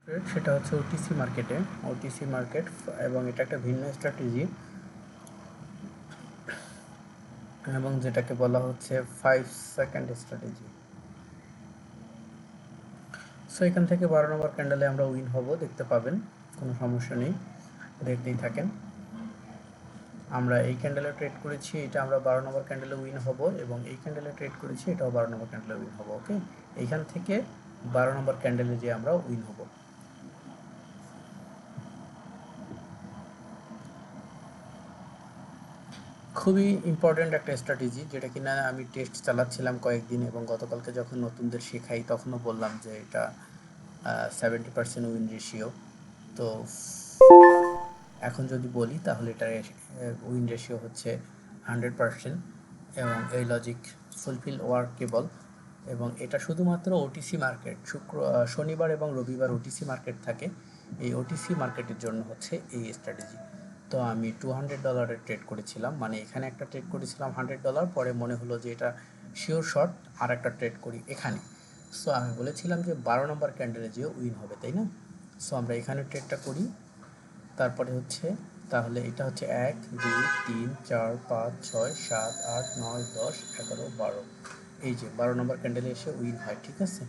সেটা হচ্ছে ওটিসি মার্কেটে, ওটিসি মার্কেট, এবং এটা একটা ভিন্ন স্ট্র্যাটেজি এবং যেটাকে বলা হচ্ছে 5 সেকেন্ড স্ট্র্যাটেজি। সো এখান থেকে 12 নম্বর ক্যান্ডেলে আমরা উইন হব, দেখতে পাবেন, কোনো সমস্যা নেই, দেখতেই থাকেন। আমরা এই ক্যান্ডেলে ট্রেড করেছি, এটা আমরা 12 নম্বর ক্যান্ডেলে উইন হব, এবং এই ক্যান্ডেলে ট্রেড করেছি, এটাও 12 নম্বর ক্যান্ডেলে উইন হব। ওকে, এইখান থেকে 12 নম্বর ক্যান্ডেলে যে আমরা উইন হব। খুবই ইম্পর্ট্যান্ট একটা স্ট্র্যাটেজি, যেটা কিনা আমি টেস্ট চালাচ্ছিলাম কয়েকদিন, এবং গতকালকে যখন নতুনদের শেখাই তখনও বললাম যে এটা 70% উইন রেশিও। তো এখন যদি বলি তাহলে এটার উইন রেশিও হচ্ছে 100%, এবং এই লজিক ফুলফিল ওয়ার্কেবল, এবং এটা শুধুমাত্র ওটিসি মার্কেট, শনিবার এবং রবিবার ওটিসি মার্কেট থাকে। এই ওটিসি মার্কেটের জন্য হচ্ছে এই স্ট্র্যাটেজি। তো আমি $200 ট্রেড করেছিলাম, মানে এখানে একটা ট্রেড করেছিলাম $100, পরে মনে হলো যে এটা শিওর শর্ট, আর একটা ট্রেড করি এখানে। সো আমি বলেছিলাম যে 12 নম্বর ক্যান্ডেলে যে উইন হবে, তাই না? সো আমরা এখানে ট্রেডটা করি। তারপরে হচ্ছে, তাহলে এটা হচ্ছে 1 2 3 4 5 6 7 8 9 10 11 12, এই যে 12 নম্বর ক্যান্ডেলে এসে উইন হয়, ঠিক আছে?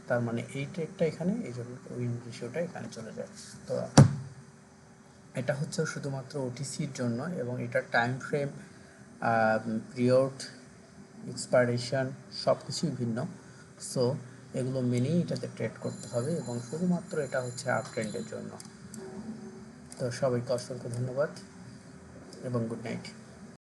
তার মানে এই ট্রেডটা এখানে, এই জন্য উইন রেশিওটা এখানে চলে যায়। তো এটা হচ্ছে শুধুমাত্র ওটিসির জন্য, এবং এটার টাইম ফ্রেম, পিরিয়ড, এক্সপাইরেশন সব কিছুই ভিন্ন। সো এগুলো মেনেই এটাতে ট্রেড করতে হবে, এবং শুধুমাত্র এটা হচ্ছে আপ ট্রেন্ডের জন্য। তো সবাইকে অসংখ্য ধন্যবাদ এবং গুড নাইট।